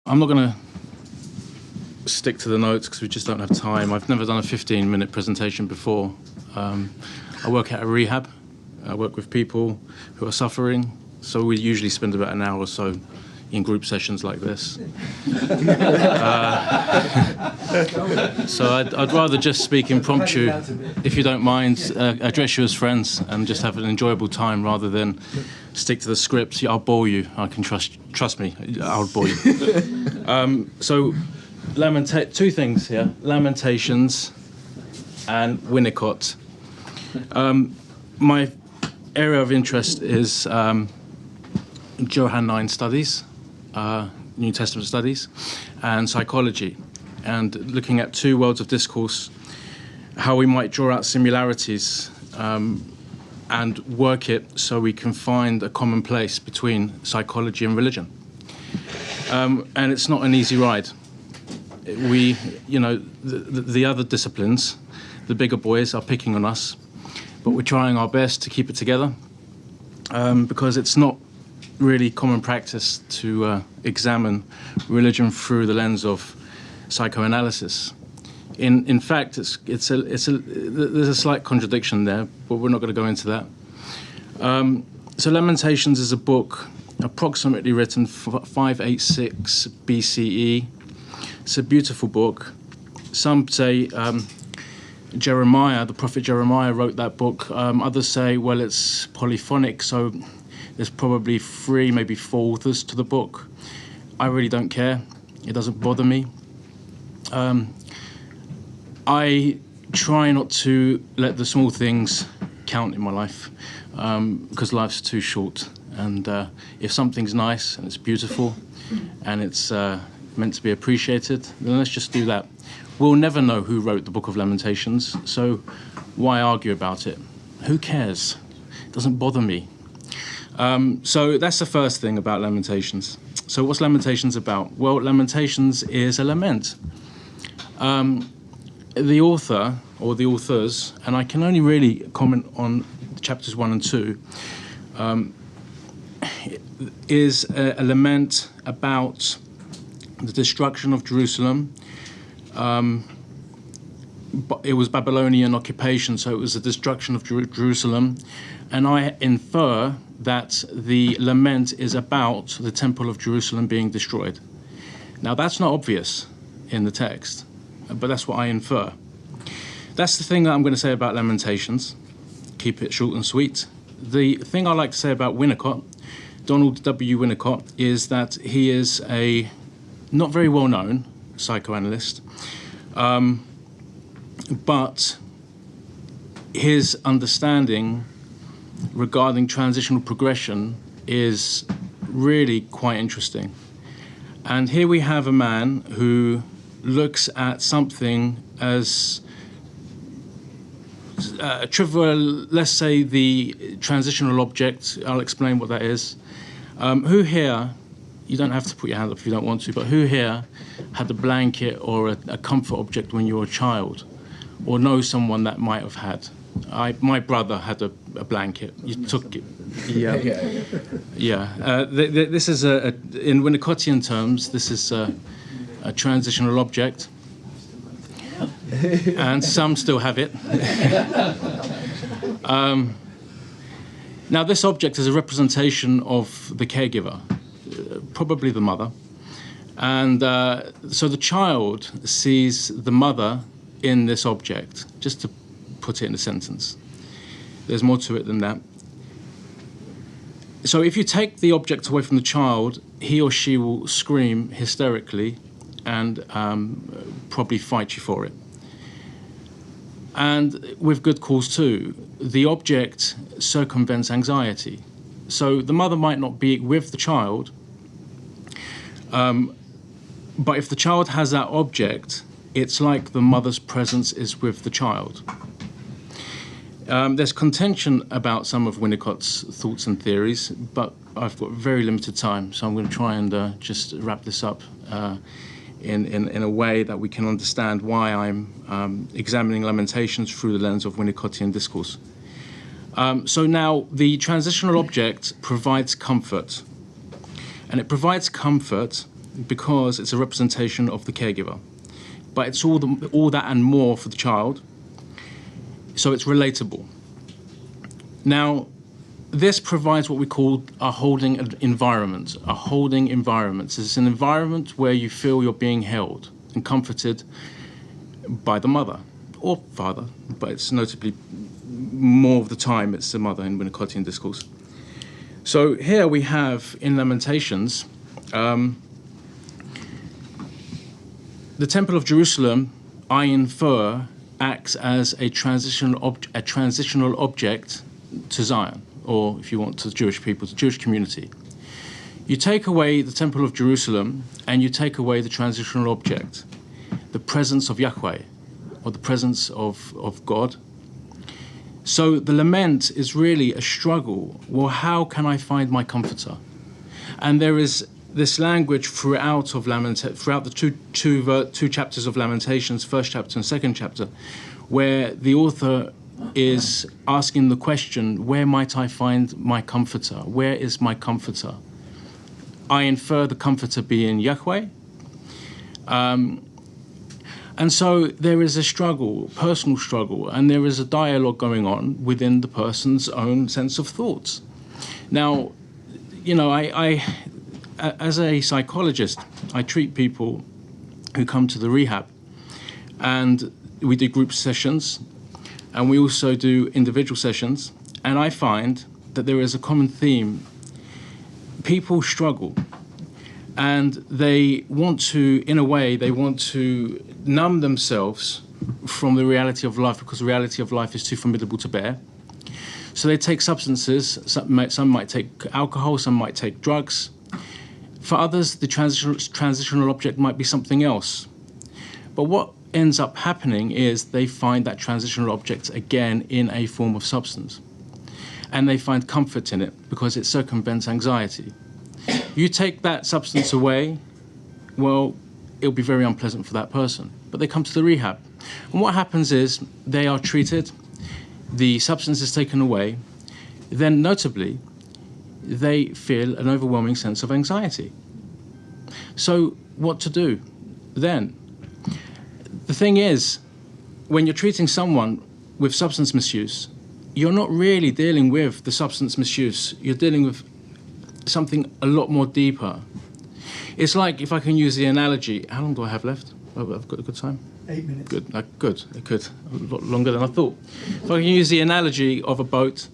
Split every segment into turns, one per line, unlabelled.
I'm not going to stick to the notes because we just don't have time. I've never done a 15-minute presentation before. I work at a rehab. I work with people who are suffering, so we usually spend about an hour or so in group sessions like this. So I'd rather just speak impromptu, if you don't mind, address you as friends and just have an enjoyable time rather than stick to the script. I'll bore you. I can trust me. I'll bore you. So, two things here: Lamentations and Winnicott. My area of interest is Johannine studies, New Testament studies, and psychology, and looking at two worlds of discourse, how we might draw out similarities and work it so we can find a common place between psychology and religion. And it's not an easy ride. The other disciplines, the bigger boys, are picking on us, but we're trying our best to keep it together because it's not really common practice to examine religion through the lens of psychoanalysis. In fact, there's a slight contradiction there, but we're not going to go into that. So Lamentations is a book approximately written 586 BCE. It's a beautiful book. Some say Jeremiah, the prophet Jeremiah, wrote that book. Others say, well, it's polyphonic, so there's probably 3, maybe 4 authors to the book. I really don't care. It doesn't bother me. I try not to let the small things count in my life because life's too short. And if something's nice and it's beautiful and it's meant to be appreciated, then let's just do that. We'll never know who wrote the Book of Lamentations, so why argue about it? Who cares? It doesn't bother me. So that's the first thing about Lamentations. So what's Lamentations about? Well, Lamentations is a lament. The author, or the authors, and I can only really comment on chapters 1 and 2, is a lament about the destruction of Jerusalem. It was Babylonian occupation, so it was the destruction of Jerusalem. And I infer that the lament is about the Temple of Jerusalem being destroyed. Now, that's not obvious in the text, but that's what I infer. That's the thing that I'm going to say about Lamentations. Keep it short and sweet. The thing I like to say about Winnicott, Donald W. Winnicott, is that he is a not very well-known psychoanalyst, but his understanding regarding transitional progression is really quite interesting. And here we have a man who looks at something as trivial, let's say the transitional object. I'll explain what that is. Who here, you don't have to put your hand up if you don't want to, but who here had a blanket or a comfort object when you were a child, or know someone that might have had? My brother had a blanket. You took it. Yeah. This is in Winnicottian terms, this is a transitional object, and some still have it. Now, this object is a representation of the caregiver, probably the mother, and so the child sees the mother in this object, just to put it in a sentence. There's more to it than that. So if you take the object away from the child, he or she will scream hysterically and probably fight you for it. And with good cause too. The object circumvents anxiety. So the mother might not be with the child, but if the child has that object, it's like the mother's presence is with the child. There's contention about some of Winnicott's thoughts and theories, but I've got very limited time, so I'm going to try and just wrap this up in a way that we can understand why I'm examining Lamentations through the lens of Winnicottian discourse. So now, the transitional object provides comfort, and it provides comfort because it's a representation of the caregiver. But it's all that and more for the child, so it's relatable. Now, this provides what we call a holding environment. A holding environment. It's an environment where you feel you're being held and comforted by the mother or father, but it's notably more of the time it's the mother in Winnicottian discourse. So here we have in Lamentations, the Temple of Jerusalem, I infer, acts as a transitional object to Zion, or if you want, to the Jewish people, to the Jewish community. You take away the Temple of Jerusalem and you take away the transitional object, the presence of Yahweh, or the presence of God. So the lament is really a struggle. Well, how can I find my comforter? And there is this language throughout the two chapters of Lamentations, first chapter and second chapter, where the author is asking the question, where might I find my comforter? Where is my comforter? I infer the comforter being Yahweh. And so there is a struggle, personal struggle, and there is a dialogue going on within the person's own sense of thoughts. Now, you know, I as a psychologist, I treat people who come to the rehab, and we do group sessions, and we also do individual sessions, and I find that there is a common theme. People struggle, and they want to, in a way, they want to numb themselves from the reality of life because the reality of life is too formidable to bear. So they take substances, some might take alcohol, some might take drugs. For others, the transitional object might be something else. But what ends up happening is they find that transitional object again in a form of substance. And they find comfort in it because it circumvents anxiety. You take that substance away, well, it'll be very unpleasant for that person. But they come to the rehab. And what happens is they are treated, the substance is taken away, then notably, they feel an overwhelming sense of anxiety. So what to do then? The thing is, when you're treating someone with substance misuse, you're not really dealing with the substance misuse. You're dealing with something a lot more deeper. It's like, if I can use the analogy, how long do I have left? I've got a good time?
8 minutes.
Good, good. It could, a lot longer than I thought. If I can use the analogy of a boat,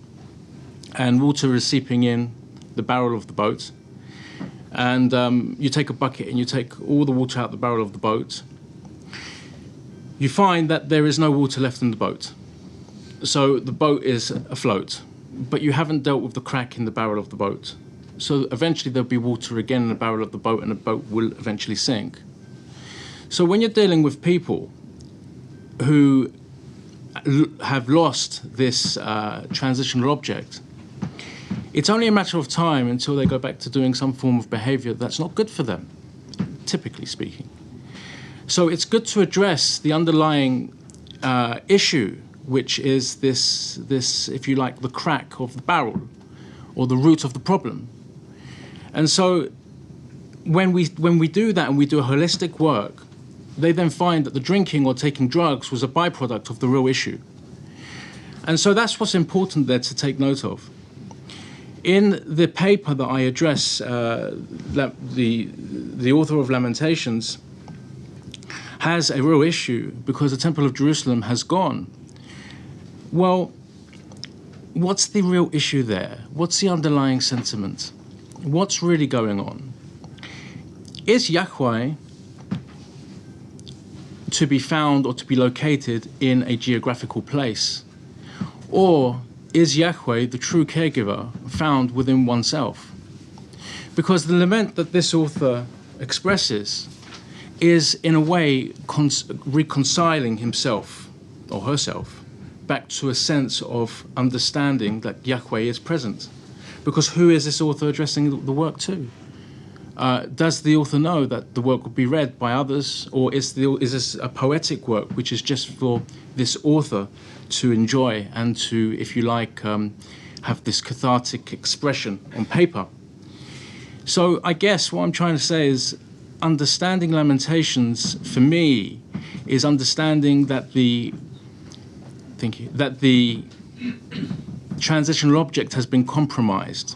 and water is seeping in the barrel of the boat, and you take a bucket and you take all the water out the barrel of the boat, you find that there is no water left in the boat. So the boat is afloat, but you haven't dealt with the crack in the barrel of the boat. So eventually there'll be water again in the barrel of the boat, and the boat will eventually sink. So when you're dealing with people who have lost this transitional object, it's only a matter of time until they go back to doing some form of behavior that's not good for them, typically speaking. So it's good to address the underlying issue, which is this, if you like, the crack of the barrel, or the root of the problem. And so when we do that and we do a holistic work, they then find that the drinking or taking drugs was a byproduct of the real issue. And so that's what's important there to take note of. In the paper that I address, the author of Lamentations has a real issue because the Temple of Jerusalem has gone. Well, what's the real issue there? What's the underlying sentiment? What's really going on? Is Yahweh to be found or to be located in a geographical place? Or is Yahweh, the true caregiver, found within oneself? Because the lament that this author expresses is, in a way, reconciling himself or herself back to a sense of understanding that Yahweh is present. Because who is this author addressing the work to? Does the author know that the work will be read by others, or is this a poetic work which is just for this author to enjoy and to, if you like, have this cathartic expression on paper? So I guess what I'm trying to say is understanding Lamentations for me is understanding that the transitional object has been compromised.